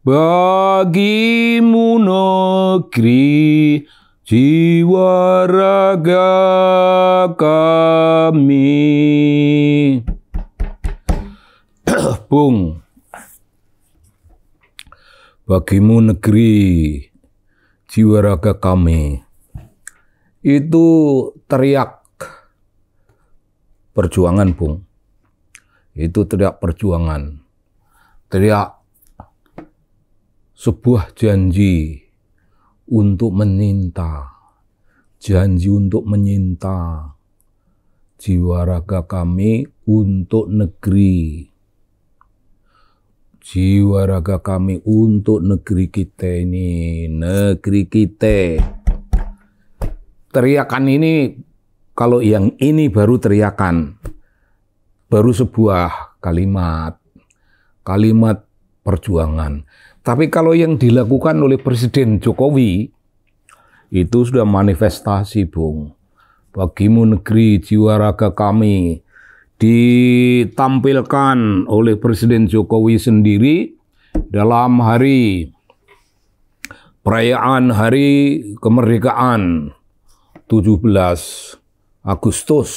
Bagimu negeri, jiwa raga kami. Bung, bagimu negeri, jiwa raga kami. Itu teriak perjuangan, Bung. Itu teriak perjuangan. Teriak sebuah janji untuk menyinta. Janji untuk menyinta jiwa raga kami untuk negeri. Jiwa raga kami untuk negeri kita ini, negeri kita. Teriakan ini, kalau yang ini baru teriakan, baru sebuah kalimat perjuangan. Tapi kalau yang dilakukan oleh Presiden Jokowi, itu sudah manifestasi, Bung. Bagimu negeri, jiwa raga kami. Ditampilkan oleh Presiden Jokowi sendiri dalam hari perayaan Hari Kemerdekaan 17 Agustus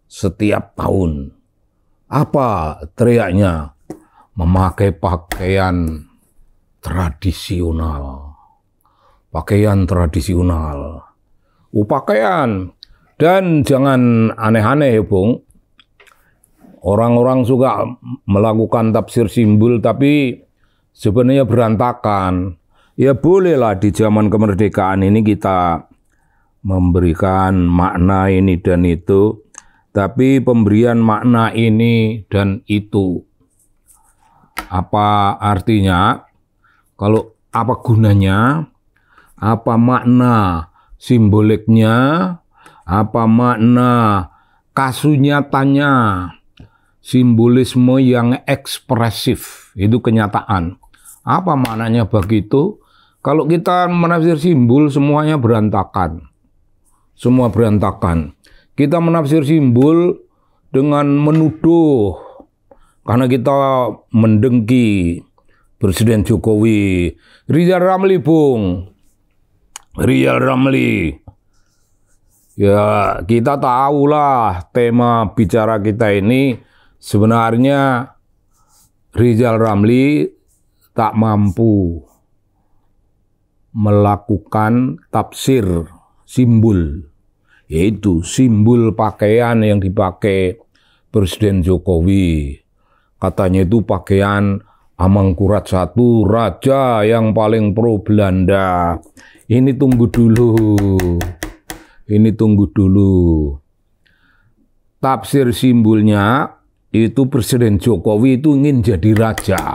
setiap tahun. Apa teriaknya? Memakai pakaian tradisional. Pakaian tradisional. Pakaian. Dan jangan aneh-aneh, Bung. Orang-orang suka melakukan tafsir simbol, tapi sebenarnya berantakan. Ya bolehlah di zaman kemerdekaan ini kita memberikan makna ini dan itu, tapi pemberian makna ini dan itu, apa artinya? Kalau apa gunanya? Apa makna simboliknya? Apa makna kasunyatanya? Simbolisme yang ekspresif, itu kenyataan. Apa maknanya begitu? Kalau kita menafsir simbol, semuanya berantakan. Semua berantakan. Kita menafsir simbol dengan menuduh, karena kita mendengki Presiden Jokowi. Rizal Ramli, Bung. Rizal Ramli. Ya, kita tahulah tema bicara kita ini. Sebenarnya Rizal Ramli tak mampu melakukan tafsir simbol, yaitu simbol pakaian yang dipakai Presiden Jokowi. Katanya itu pakaian Amangkurat I, raja yang paling pro Belanda. Ini tunggu dulu. Ini tunggu dulu. Tafsir simbolnya itu Presiden Jokowi itu ingin jadi raja.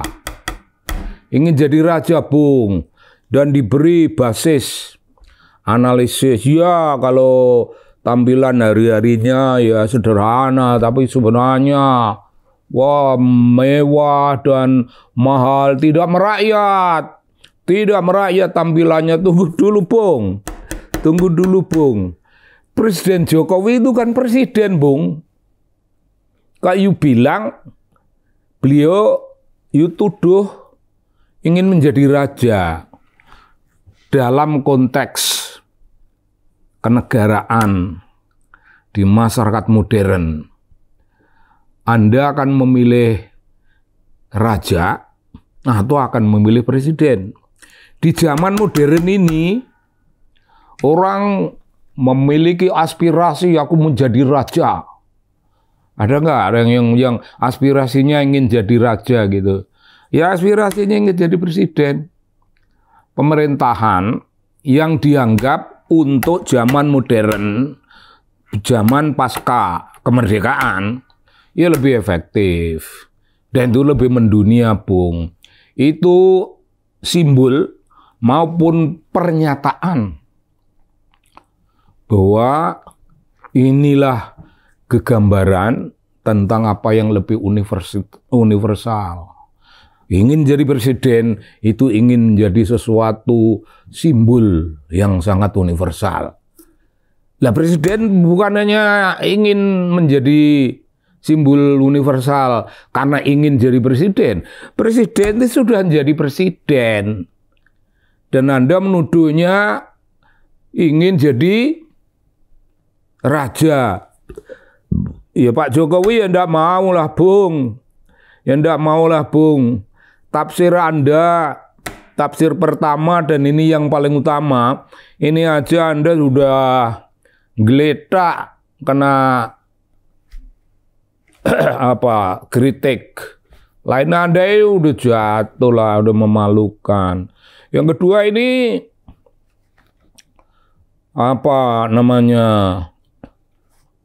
Ingin jadi raja, Bung. Dan diberi basis analisis. Ya, kalau tampilan hari-harinya ya sederhana, tapi sebenarnya wah mewah dan mahal. Tidak merakyat. Tidak merakyat tampilannya. Tunggu dulu, Bung. Tunggu dulu, Bung. Presiden Jokowi itu kan presiden, Bung. Kayu bilang, beliau tuduh ingin menjadi raja dalam konteks kenegaraan di masyarakat modern. Anda akan memilih raja atau akan memilih presiden. Di zaman modern ini, orang memiliki aspirasi aku menjadi raja. Ada nggak ada yang aspirasinya ingin jadi raja gitu? Ya aspirasinya ingin jadi presiden. Pemerintahan yang dianggap untuk zaman modern, zaman pasca kemerdekaan, ya lebih efektif. Dan itu lebih mendunia, Bung. Itu simbol maupun pernyataan bahwa inilah kegambaran tentang apa yang lebih universal. Ingin jadi presiden itu ingin menjadi sesuatu simbol yang sangat universal. Lah presiden bukan hanya ingin menjadi simbol universal karena ingin jadi presiden. Presiden itu sudah jadi presiden. Dan Anda menuduhnya ingin jadi raja. Ya Pak Jokowi ya enggak mau lah, Bung. Ya enggak mau lah, Bung. Tafsir Anda, tafsir pertama dan ini yang paling utama, ini aja Anda sudah geletak kena apa kritik. Lain Anda udah jatuh lah, udah memalukan. Yang kedua ini apa namanya,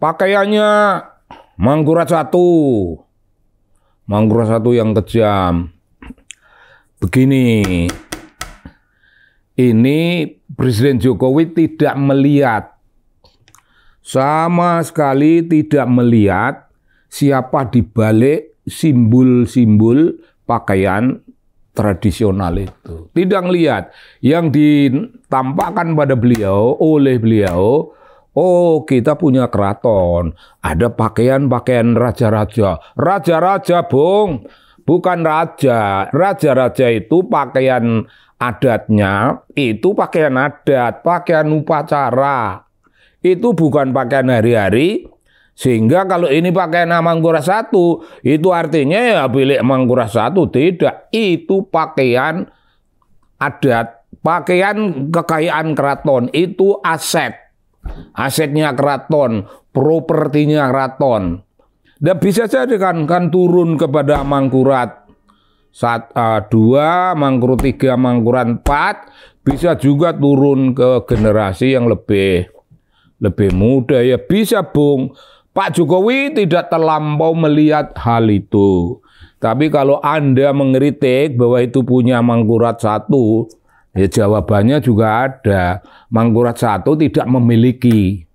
pakaiannya Mangkurat 1 yang kejam. Begini, ini Presiden Jokowi tidak melihat, sama sekali tidak melihat siapa di balik simbol-simbol pakaian tradisional itu. Tidak melihat. Yang ditampakkan pada beliau, oleh beliau, oh kita punya keraton, ada pakaian-pakaian raja-raja. Raja-raja, Bung, bukan raja. Raja-raja itu pakaian adatnya, itu pakaian adat, pakaian upacara. Itu bukan pakaian hari-hari. Sehingga kalau ini pakaian Mangkurat 1, itu artinya ya milik Mangkurat 1. Tidak, itu pakaian adat, pakaian kekayaan keraton, itu aset. Asetnya keraton, propertinya keraton. Dan bisa jadi kan turun kepada Mangkurat 2, Mangkurat 3, Mangkurat 4, bisa juga turun ke generasi yang lebih muda, ya bisa, Bung. Pak Jokowi tidak terlampau melihat hal itu. Tapi kalau Anda mengkritik bahwa itu punya Mangkurat 1, ya jawabannya juga ada. Mangkurat 1 tidak memiliki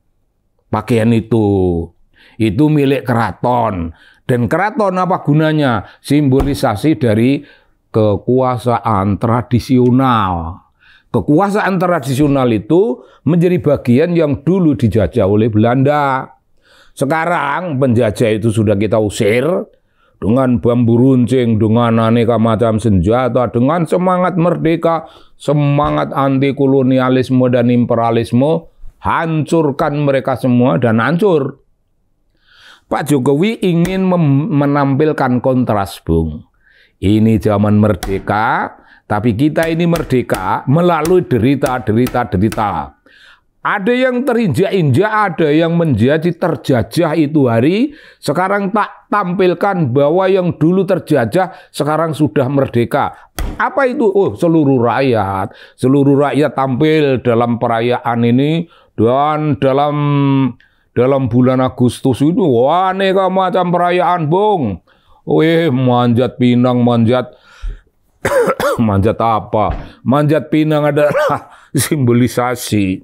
pakaian itu. Itu milik keraton. Dan keraton apa gunanya? Simbolisasi dari kekuasaan tradisional. Kekuasaan tradisional itu menjadi bagian yang dulu dijajah oleh Belanda. Sekarang penjajah itu sudah kita usir dengan bambu runcing, dengan aneka macam senjata, dengan semangat merdeka, semangat anti kolonialisme dan imperialisme, hancurkan mereka semua dan hancur. Pak Jokowi ingin menampilkan kontras, Bung. Ini zaman merdeka, tapi kita ini merdeka melalui derita. Ada yang terinjak-injak, ada yang menjadi terjajah itu hari. Sekarang tak tampilkan bahwa yang dulu terjajah sekarang sudah merdeka. Apa itu? Oh, seluruh rakyat. Seluruh rakyat tampil dalam perayaan ini. Dan dalam bulan Agustus itu aneka macam perayaan, Bung. Manjat pinang, manjat apa? Manjat pinang adalah simbolisasi.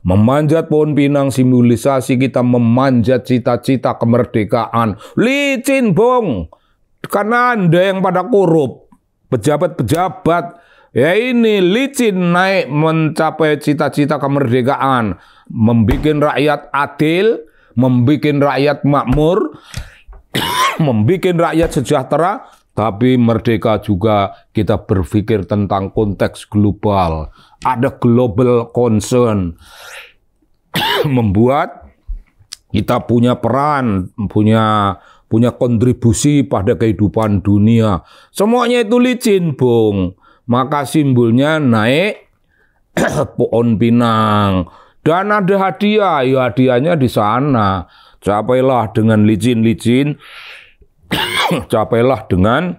Memanjat pohon pinang simbolisasi kita memanjat cita-cita kemerdekaan. Licin, Bung. Karena Anda yang pada korup, pejabat-pejabat, ya ini licin naik mencapai cita-cita kemerdekaan. Membikin rakyat adil, membikin rakyat makmur, membikin rakyat sejahtera. Tapi merdeka juga kita berpikir tentang konteks global. Ada global concern. Membuat kita punya peran, punya kontribusi pada kehidupan dunia. Semuanya itu licin, Bung. Maka simbolnya naik pohon pinang. Dan ada hadiah, ya hadiahnya di sana. Capailah dengan licin-licin. Capailah dengan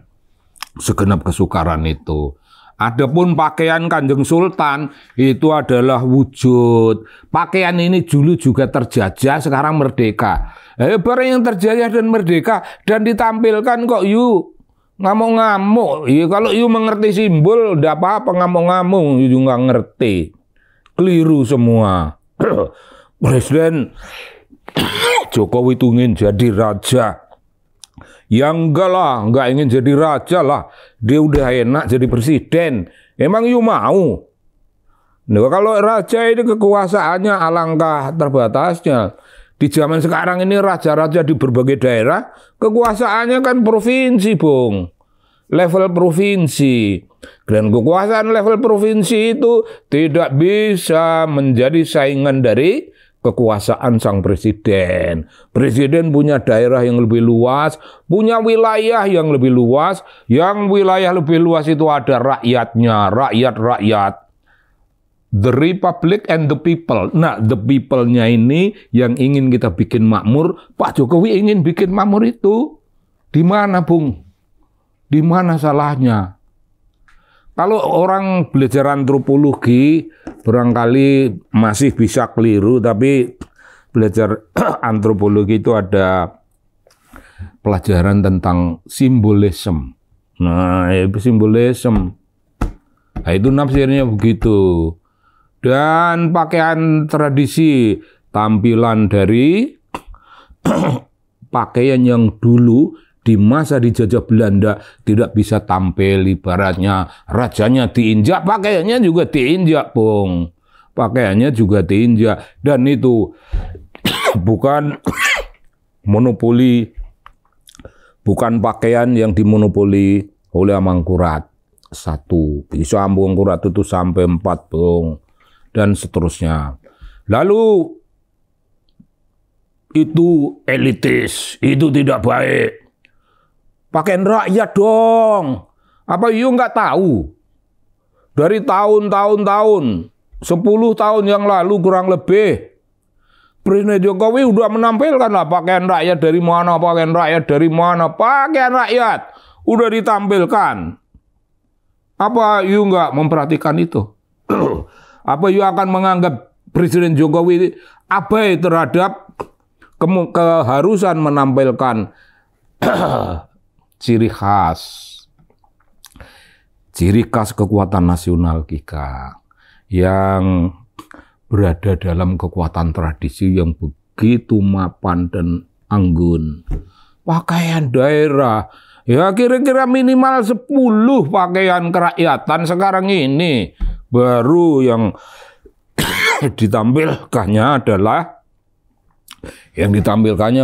segenap kesukaran itu. Adapun pakaian Kanjeng Sultan itu adalah wujud. Pakaian ini dulu juga terjajah, sekarang merdeka. Barang yang terjajah dan merdeka dan ditampilkan kok you ngamuk-ngamuk. Ya, kalau you mengerti simbol, tidak apa-apa ngamuk-ngamuk. You nggak ngerti, keliru semua. Presiden Jokowi itu ingin jadi raja. Ya enggak lah, enggak ingin jadi raja lah. Dia udah enak jadi presiden. Emang you mau? Nah, kalau raja ini kekuasaannya alangkah terbatasnya. Di zaman sekarang ini raja-raja di berbagai daerah, kekuasaannya kan provinsi, Bung. Level provinsi. Dan kekuasaan level provinsi itu tidak bisa menjadi saingan dari kekuasaan sang presiden. Presiden punya daerah yang lebih luas, punya wilayah yang lebih luas. Yang wilayah lebih luas itu ada rakyatnya, rakyat-rakyat. The Republic and the people. Nah, the people-nya ini yang ingin kita bikin makmur. Pak Jokowi ingin bikin makmur itu. Di mana, Bung? Di mana salahnya? Kalau orang belajar antropologi, barangkali masih bisa keliru, tapi belajar antropologi itu ada pelajaran tentang simbolisme. Nah, itu simbolisme. Nah, itu nafsirnya begitu. Dan pakaian tradisi, tampilan dari pakaian yang dulu di masa dijajah Belanda tidak bisa tampil, ibaratnya rajanya diinjak, pakaiannya juga diinjak, Bung. Pakaiannya juga diinjak. Dan itu bukan monopoli, bukan pakaian yang dimonopoli oleh Amangkurat. 1. Bisa Amangkurat itu sampai 4, Bung. Dan seterusnya. Lalu itu elitis, itu tidak baik. Pakaian rakyat dong. Apa you nggak tahu? Dari tahun-tahun, 10 tahun yang lalu kurang lebih, Presiden Jokowi udah menampilkan lah pakaian rakyat dari mana, pakaian rakyat dari mana, pakaian rakyat udah ditampilkan. Apa you nggak memperhatikan itu? Apa you akan menganggap Presiden Jokowi abai terhadap keharusan menampilkan ciri khas kekuatan nasional kita yang berada dalam kekuatan tradisi yang begitu mapan dan anggun. Pakaian daerah, ya kira-kira minimal 10 pakaian kerakyatan sekarang ini. Baru yang ditampilkannya adalah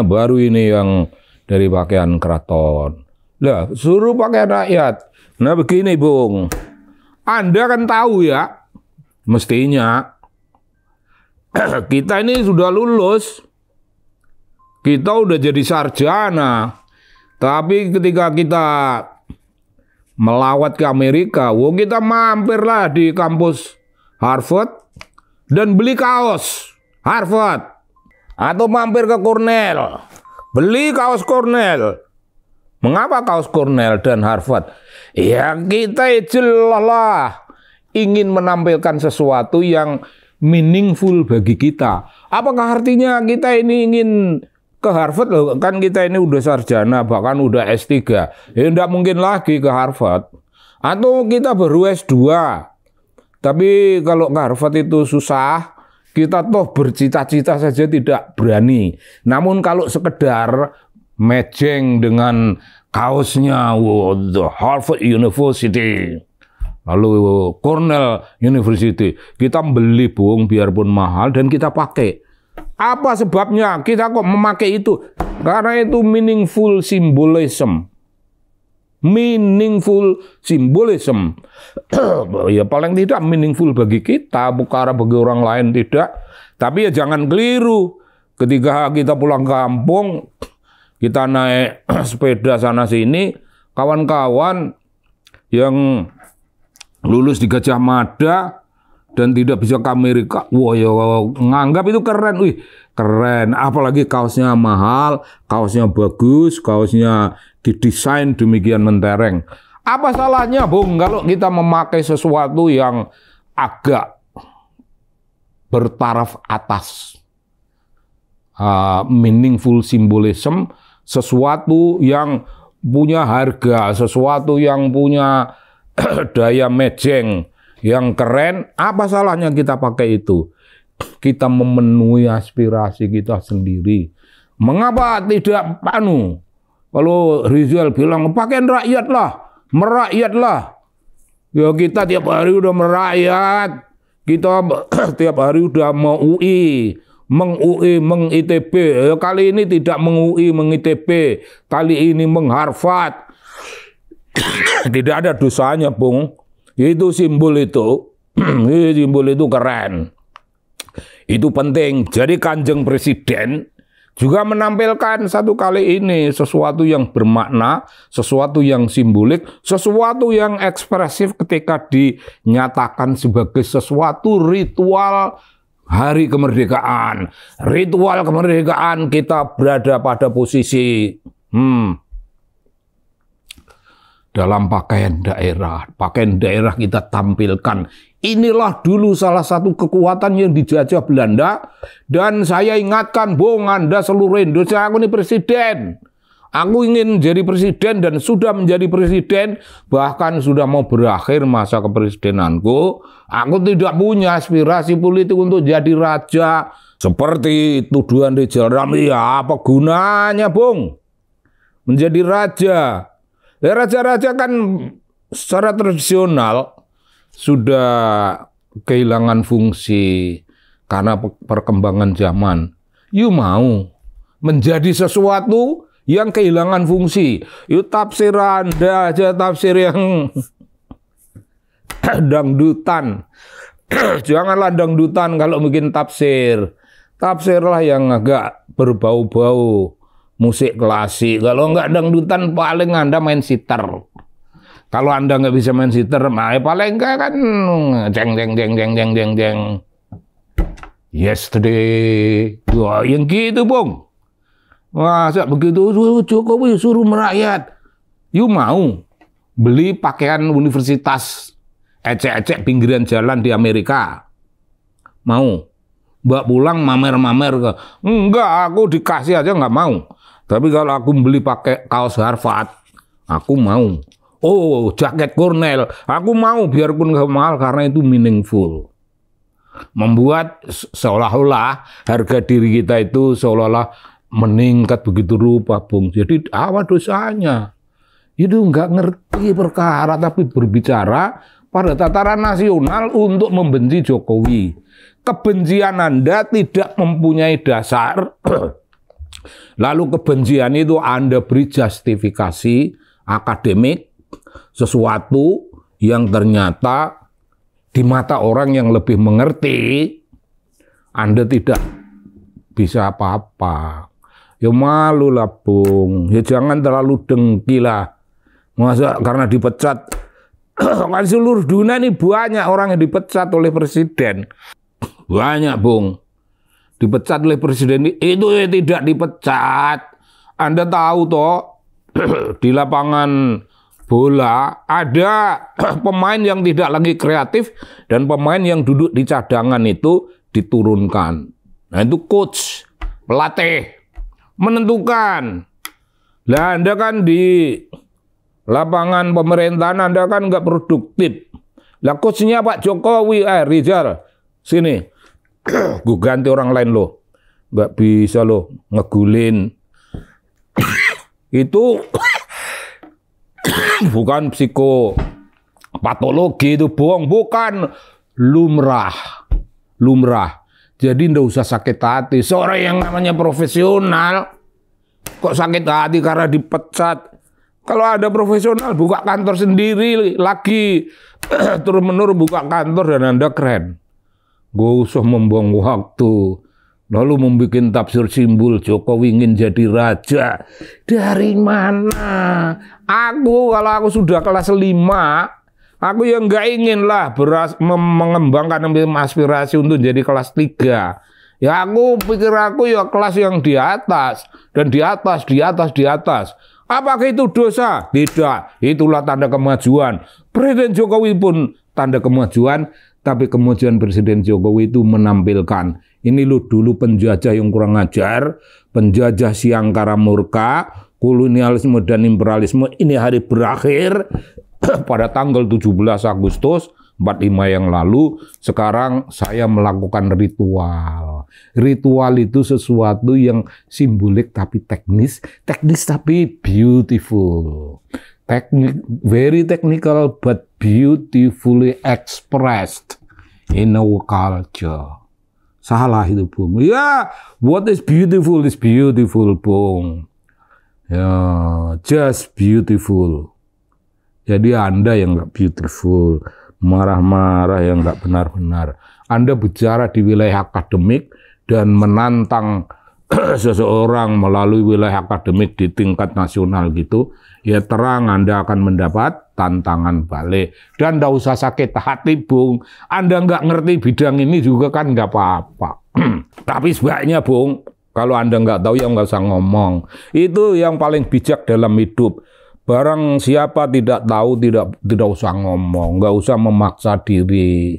baru ini yang dari pakaian keraton. Lah, suruh pakaian rakyat. Nah begini, Bung. Anda kan tahu ya, mestinya kita ini sudah lulus. Kita udah jadi sarjana. Tapi ketika kita melawat ke Amerika, kita mampirlah di kampus Harvard dan beli kaos Harvard. Atau mampir ke Cornell, beli kaos Cornell. Mengapa kaos Cornell dan Harvard? Ya kita jelas ingin menampilkan sesuatu yang meaningful bagi kita. Apakah artinya kita ini ingin ke Harvard? Loh, kan kita ini udah sarjana, bahkan udah S3. Ya enggak mungkin lagi ke Harvard. Atau kita baru S2. Tapi kalau ke Harvard itu susah, kita toh bercita-cita saja tidak berani. Namun kalau sekedar matching dengan kaosnya the Harvard University, lalu Cornell University, kita beli, Bung, biarpun mahal dan kita pakai. Apa sebabnya kita kok memakai itu? Karena itu meaningful symbolism. Meaningful symbolism. Ya paling tidak meaningful bagi kita, bukan bagi orang lain tidak. Tapi ya jangan keliru. Ketika kita pulang kampung, kita naik sepeda sana sini, kawan-kawan yang lulus di Gajah Mada dan tidak bisa ke Amerika, wah ya nganggap itu keren, wih keren, apalagi kaosnya mahal, kaosnya bagus, kaosnya didesain demikian mentereng. Apa salahnya, Bung, kalau kita memakai sesuatu yang agak bertaraf atas, meaningful symbolism, sesuatu yang punya harga, sesuatu yang punya daya matching, yang keren, apa salahnya kita pakai itu? Kita memenuhi aspirasi kita sendiri. Mengapa tidak kalau Rizal bilang pakaian rakyat lah, merakyatlah. Ya kita tiap hari udah merakyat. Kita tiap hari udah mau UI, meng-UI, meng-ITB. Kali ini tidak meng-UI, meng-ITB. Kali ini meng-Harvard. Tidak ada dosanya, Bung. Itu simbol itu. Simbol itu keren. Itu penting. Jadi Kanjeng Presiden juga menampilkan satu kali ini sesuatu yang bermakna, sesuatu yang simbolik, sesuatu yang ekspresif ketika dinyatakan sebagai sesuatu ritual hari kemerdekaan. Ritual kemerdekaan kita berada pada posisi dalam pakaian daerah. Pakaian daerah kita tampilkan. Inilah dulu salah satu kekuatan yang dijajah Belanda. Dan saya ingatkan, Bung, Anda seluruh Indonesia, aku ini presiden. Aku ingin jadi presiden dan sudah menjadi presiden. Bahkan sudah mau berakhir masa kepresidenanku. Aku tidak punya aspirasi politik untuk jadi raja. Seperti tuduhan Rizal Ramli, ya apa gunanya, Bung? Menjadi raja. Ya, raja-raja kan secara tradisional sudah kehilangan fungsi karena perkembangan zaman. You mau menjadi sesuatu yang kehilangan fungsi. You tafsir Anda aja tafsir yang dangdutan. Janganlah dangdutan kalau bikin tafsir. Tafsirlah yang agak berbau-bau musik klasik. Kalau enggak dangdutan paling Anda main sitar. Kalau Anda nggak bisa main sitar, paling enggak kan jeng jeng jeng jeng jeng jeng jeng. Yesterday, wah yang gitu, Bung. Masa begitu Jokowi suruh merakyat. You mau beli pakaian universitas ecek-ecek pinggiran jalan di Amerika? Mau? Mbak pulang mamer-mamer ke? Enggak, aku dikasih aja nggak mau. Tapi kalau aku beli pakai kaos Harvard, aku mau. Oh, jaket Cornell, aku mau biarpun nggak mahal karena itu meaningful. Membuat seolah-olah harga diri kita itu seolah-olah meningkat begitu rupa, Bung. Jadi apa dosanya? Itu nggak ngerti perkara tapi berbicara pada tataran nasional untuk membenci Jokowi. Kebencian Anda tidak mempunyai dasar. Lalu kebencian itu Anda beri justifikasi akademik, sesuatu yang ternyata di mata orang yang lebih mengerti, Anda tidak bisa apa-apa. Ya malu lah, Bung. Ya jangan terlalu dengki lah. Masa karena dipecat, kan seluruh dunia ini banyak orang yang dipecat oleh presiden. Banyak, Bung. Dipecat oleh presiden itu tidak dipecat. Anda tahu toh, di lapangan bola ada pemain yang tidak lagi kreatif dan pemain yang duduk di cadangan itu diturunkan. Nah itu coach, pelatih menentukan. Lah Anda kan di lapangan pemerintahan Anda kan nggak produktif. Lah coachnya Pak Jokowi, Rizal, sini, gue ganti orang lain loh, nggak bisa loh ngegulin. Itu bukan psikopatologi itu, bohong, bukan lumrah. Jadi ndak usah sakit hati. Seorang yang namanya profesional kok sakit hati karena dipecat. Kalau ada profesional buka kantor sendiri lagi, terus-menerus buka kantor dan Anda keren. Gak usah membuang waktu. Lalu membuat tafsir simbol Jokowi ingin jadi raja. Dari mana? Kalau aku sudah kelas 5, aku yang nggak ingin lah mengembangkan aspirasi untuk jadi kelas 3. Ya aku pikir aku ya kelas yang di atas. Dan di atas. Apakah itu dosa? Tidak. Itulah tanda kemajuan. Presiden Jokowi pun tanda kemajuan. Tapi kemajuan Presiden Jokowi itu menampilkan, ini lo dulu penjajah yang kurang ajar, penjajah siang kara murka, kolonialisme dan imperialisme, ini hari berakhir pada tanggal 17 Agustus 45 yang lalu. Sekarang saya melakukan ritual. Ritual itu sesuatu yang simbolik tapi teknis tapi beautiful. Very technical but beautifully expressed in our culture. Salah itu, Bung. Ya, what is beautiful, Bung. Ya, just beautiful. Jadi Anda yang nggak beautiful, marah-marah yang nggak benar-benar. Anda bicara di wilayah akademik dan menantang seseorang melalui wilayah akademik di tingkat nasional gitu, ya terang Anda akan mendapat tantangan balik. Dan nggak usah sakit hati, Bung. Anda nggak ngerti bidang ini juga kan nggak apa-apa. Tapi sebaiknya, Bung, kalau Anda nggak tahu ya nggak usah ngomong. Itu yang paling bijak dalam hidup. Barang siapa tidak tahu tidak usah ngomong, nggak usah memaksa diri.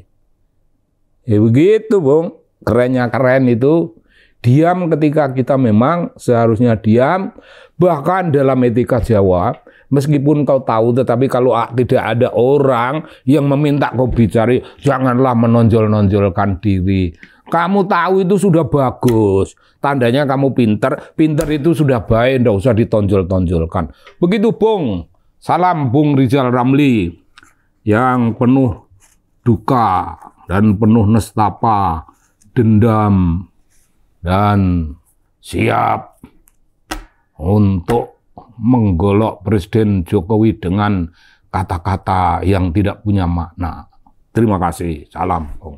Ya begitu, Bung. Kerennya keren itu. Diam ketika kita memang seharusnya diam. Bahkan dalam etika Jawa, meskipun kau tahu, tetapi kalau tidak ada orang yang meminta kau bicara, janganlah menonjol-nonjolkan diri. Kamu tahu itu sudah bagus. Tandanya kamu pinter. Pinter itu sudah baik, tidak usah ditonjol-tonjolkan. Begitu, Bung. Salam Bung Rizal Ramli yang penuh duka dan penuh nestapa, dendam, dan siap untuk menggolok Presiden Jokowi dengan kata-kata yang tidak punya makna. Terima kasih. Salam, Bung.